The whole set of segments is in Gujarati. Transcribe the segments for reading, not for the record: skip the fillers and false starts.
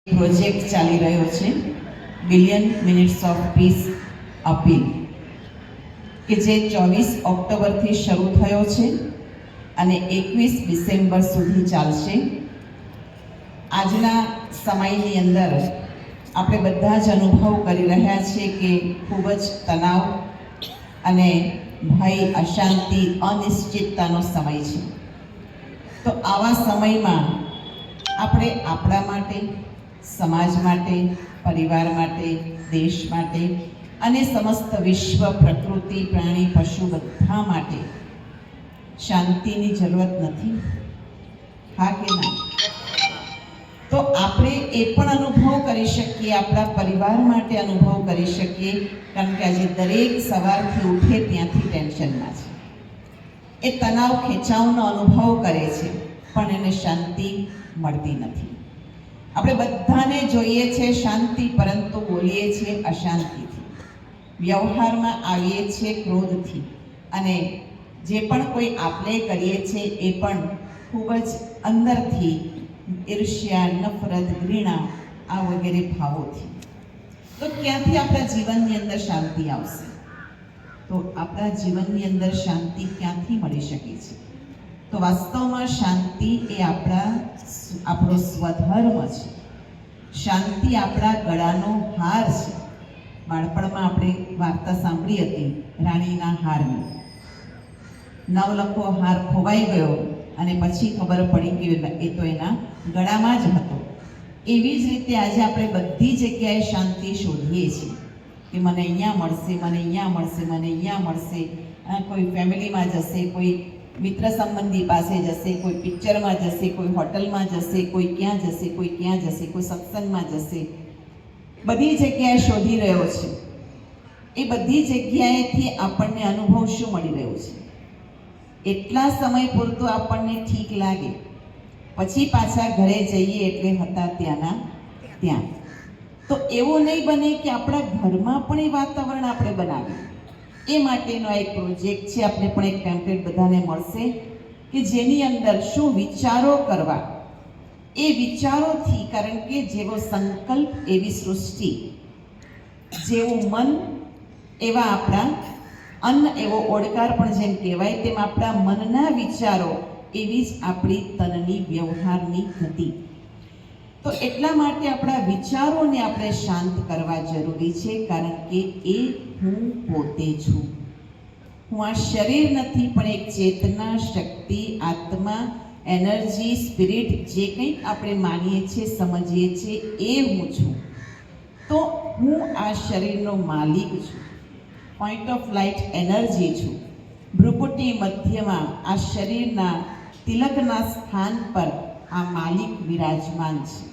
પ્રોજેક્ટ ચાલી રહ્યો છે billion minutes of piece appeal કે જે 24 ઓક્ટોબરથી શરૂ થયો છે અને 21 ડિસેમ્બર સુધી ચાલશે. આજના સમયની અંદર આપણે બધા જ અનુભવ કરી રહ્યા છીએ કે ખૂબ જ તણાવ અને ભય, અશાંતિ, અનિશ્ચિતતાનો સમય છે. તો આવા સમયમાં આપણે આપણા માટે, સમાજ માટે, પરિવાર માટે, દેશ માટે અને સમસ્ત વિશ્વ, પ્રકૃતિ, પ્રાણી, પશુ બધા માટે શાંતિની જરૂરત નથી? હા કે ના? તો આપણે એ પણ અનુભવ કરી શકીએ, આપણા પરિવાર માટે અનુભવ કરી શકીએ, કારણ કે આજે દરેક સવારથી ઉઠે ત્યાંથી ટેન્શનમાં છે. એ તણાવ, ખેંચાવનો અનુભવ કરે છે, પણ એને શાંતિ મળતી નથી. આપણે બધાને જોઈએ છે શાંતિ, પરંતુ બોલીએ છીએ અશાંતિથી, વ્યવહારમાં આવીએ છીએ ક્રોધથી, અને જે પણ કોઈ આપણે કરીએ છીએ એ પણ ખૂબ જ અંદરથી ઈર્ષ્યા, નફરત, ઘૃણા આ વગેરે ભાવોથી. તો ક્યાંથી આપણા જીવનની અંદર શાંતિ આવશે? તો આપણા જીવનની અંદર શાંતિ ક્યાંથી મળી શકે છે? તો વાસ્તવમાં શાંતિ એ આપણો સ્વધર્મ છે. શાંતિ આપણા ગળાનો હાર છે. બાળપણમાં આપણે વાર્તા સાંભળી હતી રાણીના હારની. નવલખો હાર ખોવાઈ ગયો અને પછી ખબર પડી કે એ તો એના ગળામાં જ હતો. એવી જ રીતે આજે આપણે બધી જગ્યાએ શાંતિ શોધીએ છીએ કે મને અહીંયા મળશે, મને અહીંયા મળશે, મને અહીંયા મળશે. કોઈ ફેમિલીમાં જશે, કોઈ મિત્ર સંબંધી પાસે જશે, કોઈ પિક્ચરમાં જશે, કોઈ હોટલમાં જશે, કોઈ ક્યાં જશે, કોઈ ક્યાં જશે, કોઈ સત્સંગમાં જશે. બધી જગ્યાએ શોધી રહ્યો છે. એ બધી જગ્યાએથી આપણને અનુભવ શું મળી રહ્યો છે? એટલા સમય પૂરતું આપણને ઠીક લાગે, પછી પાછા ઘરે જઈએ એટલે હતા ત્યાંના ત્યાં. તો એવું નહીં બને કે આપણા ઘરમાં પણ એ વાતાવરણ આપણે બનાવીએ. એ માટેનો એક પ્રોજેક્ટ છે. આપણે પણ એક પેમ્પલેટ બધાને મળશે કે જેની અંદર શું વિચારો કરવા. એ વિચારોથી, કારણ કે જેવો સંકલ્પ એવી સૃષ્ટિ, જેવું મન એવા આપણા અન્ન, એવો ઓડકાર પણ જેમ કહેવાય તેમ આપણા મનના વિચારો એવી જ આપણી તનની, વ્યવહારની ગતિ. તો એટલા માટે આપણા વિચારોને આપણે શાંત કરવા જરૂરી છે, કારણ કે એ હું પોતે છું. હું આ શરીર નથી, પણ એક ચેતના, શક્તિ, આત્મા, એનર્જી, સ્પિરિટ, જે કંઈક આપણે માનીએ છીએ, સમજીએ છીએ, એ હું છું. તો હું આ શરીરનો માલિક છું. પોઈન્ટ ઓફ લાઇટ એનર્જી છું. ભ્રુકુટી મધ્યમાં આ શરીરના તિલકના સ્થાન પર આ માલિક વિરાજમાન છે.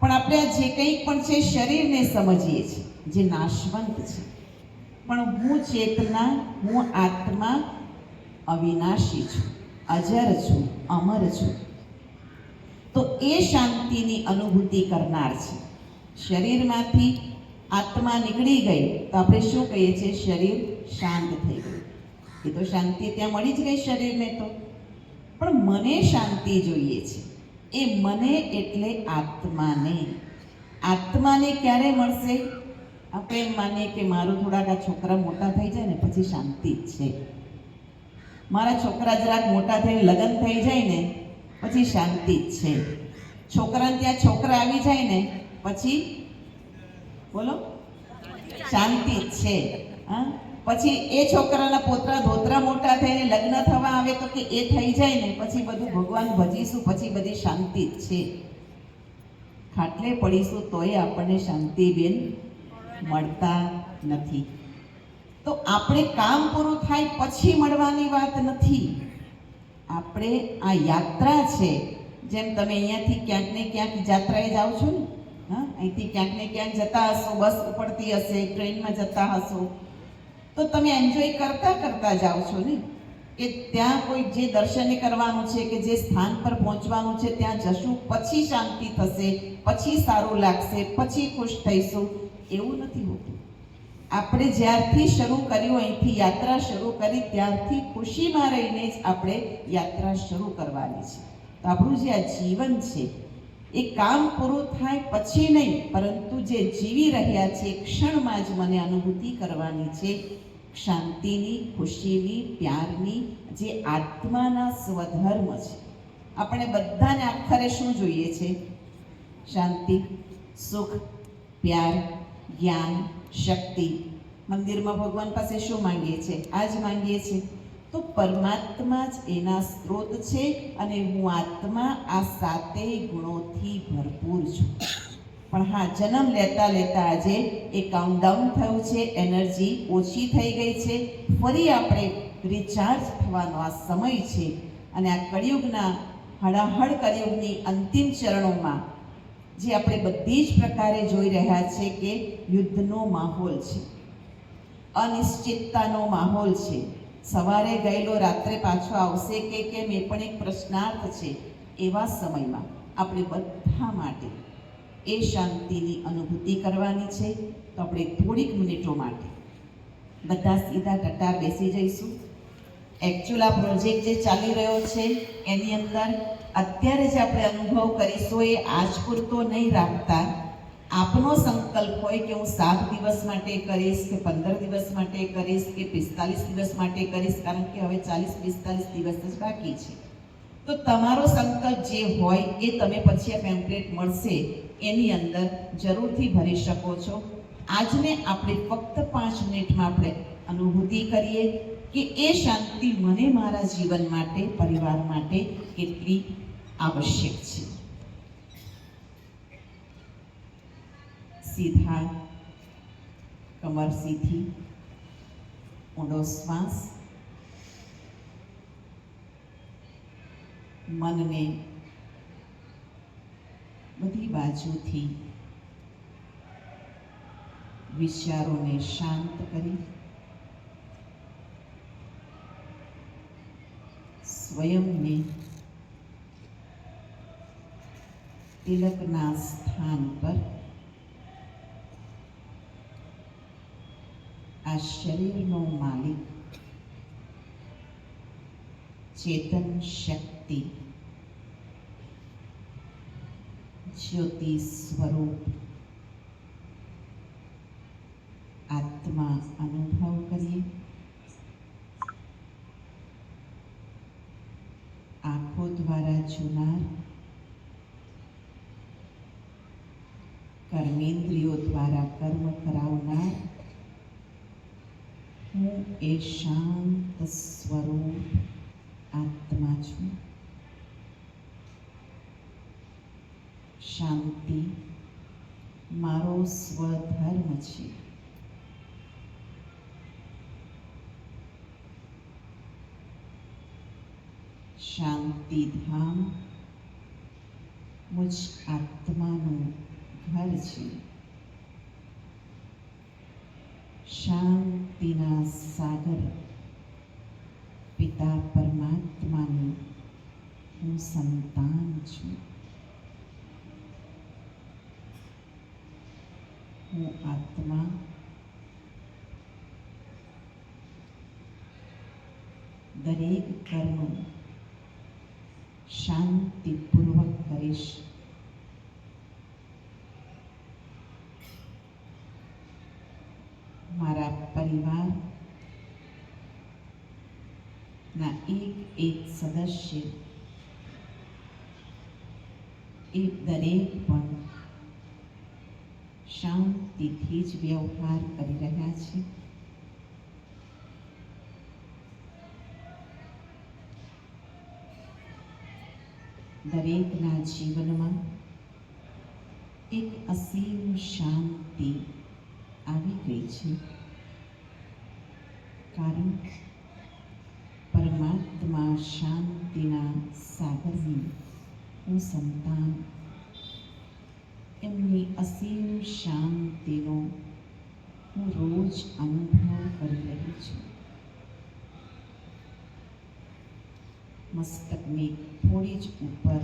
પણ આપણે આ જે કંઈક પણ છે શરીરને સમજીએ છીએ, જે નાશવંત છે. પણ હું ચેતના, હું આત્મા અવિનાશી છું, અજર છું, અમર છું. તો એ શાંતિની અનુભૂતિ કરનાર છે. શરીરમાંથી આત્મા નીકળી ગઈ તો આપણે શું કહીએ છીએ? શરીર શાંત થઈ ગયું. એ તો શાંતિ ત્યાં મળી જ ગઈ શરીરને. તો પણ મને શાંતિ જોઈએ છે. એ મને એટલે આત્માને. આત્માને ક્યારે મળશે? આપણે એમ માનીએ કે મારું થોડાક આ છોકરા મોટા થઈ જાય ને પછી શાંતિ જ છે. મારા છોકરા જરાક મોટા થઈને લગ્ન થઈ જાય ને પછી શાંતિ જ છે. છોકરાને ત્યાં છોકરા આવી જાય ને પછી બોલો શાંતિ જ છે. હા, પછી એ છોકરાના પોતરા ધોતરા મોટા થઈને લગ્ન થવા આવે તો કે એ થઈ જાય ને પછી બધું ભગવાન ભજીશું, પછી બધી શાંતિ જ છે. ખાટલે પડીશું તોય આપણને શાંતિ બેન મળતા નથી. તો આપણે કામ પૂરું થાય પછી મળવાની વાત નથી. આપણે આ યાત્રા છે. જેમ તમે અહીંયાથી ક્યાંક ને ક્યાંક યાત્રાએ જાઓ છો ને, હા, અહીંથી ક્યાંક ને ક્યાંક જતા હશો, બસ ઉપડતી હશે, ટ્રેનમાં જતા હશો, તો તમે એન્જોય કરતા કરતા જાઓ છો ને. કે ત્યાં કોઈ જે દર્શન કરવાનું છે, કે જે સ્થાન પર પહોંચવાનું છે ત્યાં જશું, પછી શાંતિ થશે, પછી સારું લાગશે, પછી ખુશ થઈશું, એવું નથી હોતું. આપણે જ્યારથી શરૂ કર્યું, અહીંથી યાત્રા શરૂ કરી, ત્યારથી ખુશીમાં રહીને જ આપણે યાત્રા શરૂ કરવાની છે. તો આપણું જે આ જીવન છે એ કામ પૂરું થાય પછી નહીં, પરંતુ જે જીવી રહ્યા છે ક્ષણમાં જ મને અનુભૂતિ કરવાની છે શાંતિની, ખુશીની, પ્યારની, જે આત્માના સ્વધર્મ છે. આપણે બધાને આખરે શું જોઈએ છે? શાંતિ, સુખ, પ્યાર, જ્ઞાન, શક્તિ. મંદિરમાં ભગવાન પાસે શું માંગીએ છીએ? આ જ માંગીએ છીએ. તો પરમાત્મા જ એના સ્ત્રોત છે અને હું આત્મા આ સાતેય ગુણોથી ભરપૂર છું. પણ હા, જન્મ લેતા લેતા આજે એ કાઉન્ટડાઉન થયું છે, એનર્જી ઓછી થઈ ગઈ છે. ફરી આપણે રિચાર્જ થવાનો આ સમય છે અને આ કળિયુગના હળાહળ કળિયુગની અંતિમ ચરણોમાં જે આપણે બધી જ પ્રકારે જોઈ રહ્યા છે કે યુદ્ધનો માહોલ છે, અનિશ્ચિતતાનો માહોલ છે. સવારે ગયેલો રાત્રે પાછો આવશે કે કેમ એ પણ એક પ્રશ્નાર્થ છે. એવા સમયમાં આપણે બધા માટે એ શાંતિની અનુભૂતિ કરવાની છે. તો આપણે થોડીક મિનિટો માટે બધા સીધા ટટ્ટાર બેસી જઈશું. એકચ્યુઅલ આ પ્રોજેક્ટ જે ચાલી રહ્યો છે એની અંદર અત્યારે જે આપણે અનુભવ કરીશું એ આજ પૂરતો નહીં રાખતા, આપનો સંકલ્પ હોય કે હું 7 દિવસ માટે કરીશ કે 15 દિવસ માટે કરીશ કે 45 દિવસ માટે કરીશ, કારણ કે હવે 40-45 દિવસ જ બાકી છે. તો તમારો સંકલ્પ જે હોય એ તમે પછી આ પેમ્પલેટ મળશે એની અંદર જરૂરથી ભરી શકો છો. આજને આપણે ફક્ત 5 મિનિટમાં આપણે અનુભૂતિ કરીએ કે એ શાંતિ મને મારા જીવન માટે, પરિવાર માટે કેટલી આવશ્યક છે. સીધા કમર સીધી, ઊંડો શ્વાસ, મનને બધી બાજુથી વિચારોને શાંત કરી સ્વયંને તિલકના સ્થાન પર, આ શરીરનો માલિક ચેતન શક્તિ જ્યોતિ સ્વરૂપ આત્મા અનુભવ કરીએ. આંખો દ્વારા જોનાર, કર્મેન્દ્રિયો દ્વારા કર્મ કરાવનાર હું એ શાંત સ્વરૂપ આત્મા છું. શાંતિ મારો સ્વધર્મ છે. શાંતિધામ મુજ આત્માનું ઘર છે. શાંતિના સાગર પિતા પરમાત્માની હું સંતાન છું. હું આત્મા દરેક કર્મ શાંતિપૂર્વક કરીશ. મારા પરિવારના એક સદસ્ય એ દરેક પણ શાંતિથી જ વ્યવહાર કરી રહ્યા છે. દરેકના જીવનમાં એક અસીમ શાંતિ આવી ગઈ છે, કારણ પરમાત્મા શાંતિના સાગરની હું સંતાન. એમની અસીમ શાંતિનો હું રોજ અનુભવ કરી રહી છું. મસ્તકની થોડી જ ઉપર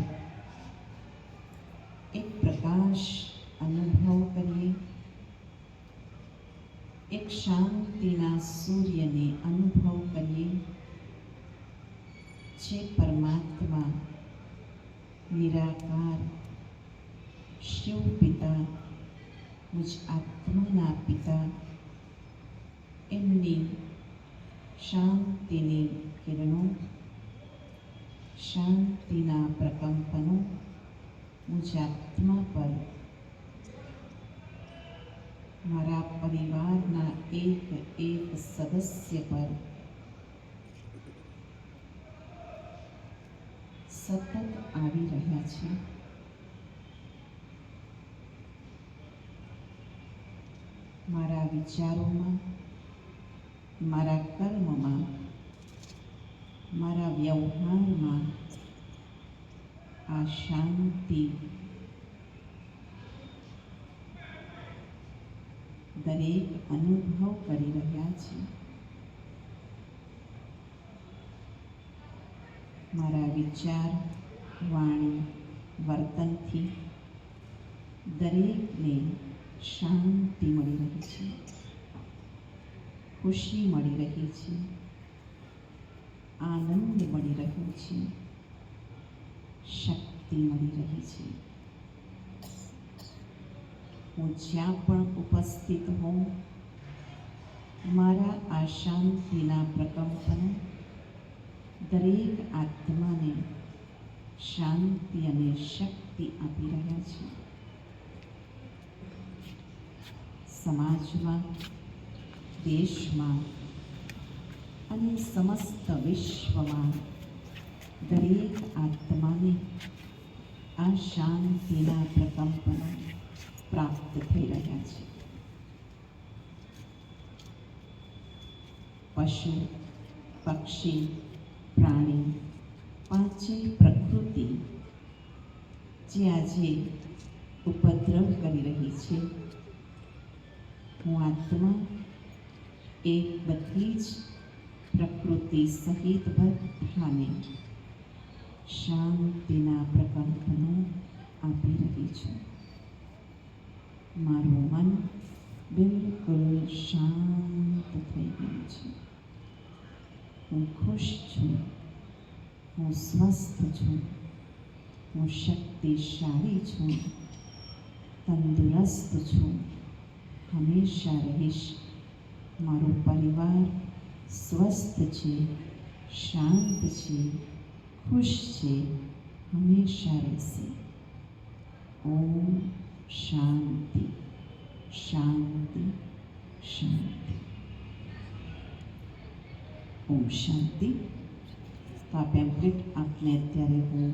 એક પ્રકાશ અનુભવ કરીએ. એક શાંતિના સૂર્યને અનુભવ કરીએ, જે પરમાત્મા નિરાકાર શિવ પિતા, મુજ આત્માના પિતા, એમની શાંતિની કિરણો, શાંતિના પ્રકંપનો મુજ આત્મા પર, મારા પરિવારના એક એક સદસ્ય પર સતત આવી રહ્યા છે. મારા વિચારોમાં, મારા કર્મમાં, મારા વ્યવહારમાં આ શાંતિ દરેક અનુભવ કરી રહ્યા છે. મારા વિચાર, વાણી, વર્તનથી દરેકને શાંતિ મળી રહી છે, ખુશી મળી રહી છે, આનંદ મળી રહ્યો છે, શક્તિ મળી રહી છે. હું જ્યાં પણ ઉપસ્થિત હોઉં, મારા આ શાંતિના પ્રકંપનો દરેક આત્માને શાંતિ અને શક્તિ આપી રહ્યા છે. સમાજમાં, દેશમાં અને સમસ્ત વિશ્વમાં દરેક આત્માને આ શાંતિના પ્રકંપનો પ્રાપ્ત થઈ રહ્યા છે. પશુ, પક્ષી, પ્રાણી, પાંચેય પ્રકૃતિ જે આજે ઉપદ્રવ કરી રહી છે, હું આત્મા એ બધી જ પ્રકૃતિ સહિત બધાને શાંતિના પ્રકંપનો આપી રહી છું. મારું મન બિલકુલ શાંત થઈ ગયું છે. હું ખુશ છું, હું સ્વસ્થ છું, હું શક્તિશાળી છું, તંદુરસ્ત છું, હંમેશા રહીશ. મારો પરિવાર સ્વસ્થ છે, શાંત છે, ખુશ છે, હંમેશા રહેશે. ઓમ શાંતિ, શાંતિ, શાંતિ. ઓમ શાંતિ. તો આ પેમ્પલેટ આપને અત્યારે હું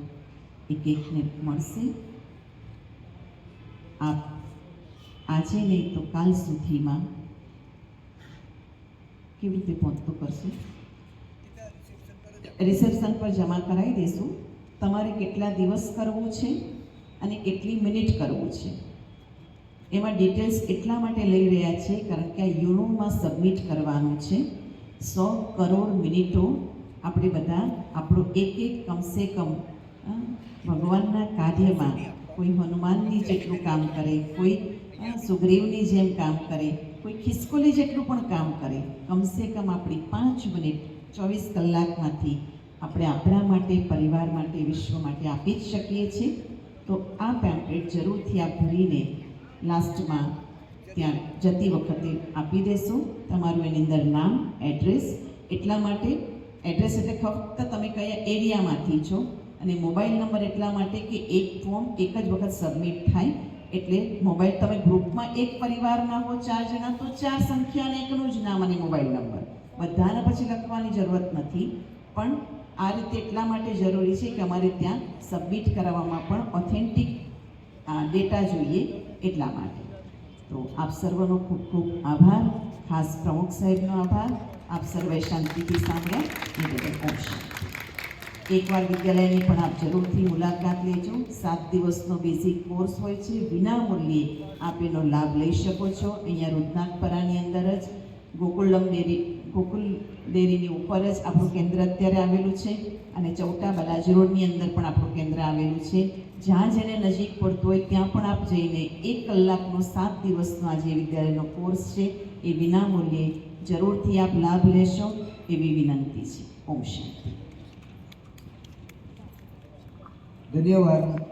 એકને મળશે. આપ આજે નહીં તો કાલ સુધીમાં કેવી રીતે પહોંચતો કરશું? રિસેપ્શન પર જમા કરાવી દઈશું. તમારે કેટલા દિવસ કરવું છે અને કેટલી મિનિટ કરવું છે એમાં ડિટેલ્સ એટલા માટે લઈ રહ્યા છે કારણ કે આ યુનોમાં સબમિટ કરવાનું છે. 100 કરોડ મિનિટો આપણે બધા આપણો એક કમસે કમ ભગવાનના કાર્યમાં, કોઈ હનુમાનની જેટલું કામ કરે, કોઈ સુગ્રીવની જેમ કામ કરે, કોઈ ખિસકોલી જેટલું પણ કામ કરે, કમસે કમ આપણી 5 મિનિટ 24 કલાકમાંથી આપણે આપણા માટે, પરિવાર માટે, વિશ્વ માટે આપી જ શકીએ છીએ. તો આ પેમ્પલેટ જરૂરથી આપ ભરીને લાસ્ટમાં ત્યાં જતી વખતે આપી દેશો. તમારું એની અંદર નામ, એડ્રેસ, એટલા માટે એડ્રેસ એટલે ફક્ત તમે કયા એરિયામાંથી છો, અને મોબાઈલ નંબર એટલા માટે કે એક ફોર્મ એક જ વખત સબમિટ થાય. એટલે મોબાઈલ તમે ગ્રુપમાં એક પરિવારના હો 4 જણા તો 4 સંખ્યા અને એકનું જ નામ અને મોબાઈલ નંબર, બધાને પછી લખવાની જરૂરત નથી. પણ આ રીતે એટલા માટે જરૂરી છે કે અમારે ત્યાં સબમિટ કરાવવામાં પણ ઓથેન્ટિક ડેટા જોઈએ, એટલા માટે. તો આપ સર્વનો ખૂબ ખૂબ આભાર, ખાસ પ્રમુખ સાહેબનો આભાર. આપ સર્વે શાંતિથી સાંભળ્યા એ બદલ ઓમ શાંતિ. એકવાર વિદ્યાલયની પણ આપ જરૂરથી મુલાકાત લેજો. 7 દિવસનો બેઝિક કોર્સ હોય છે, વિના મૂલ્યે આપ એનો લાભ લઈ શકો છો. અહીંયા રુદ્રનાથપરાની અંદર જ ગોકુલ ડેરીની ઉપર જ આપણું કેન્દ્ર અત્યારે આવેલું છે, અને ચૌટા બાલાજી રોડની અંદર પણ આપણું કેન્દ્ર આવેલું છે. જ્યાં જેને નજીક પડતું હોય ત્યાં પણ આપ જઈને 1 કલાકનો 7 દિવસનો આ જે વિદ્યાલયનો કોર્સ છે એ વિના મૂલ્યે જરૂરથી આપ લાભ લેશો એવી વિનંતી છે. ઓમ શાંતિ. ધન્યવાદ.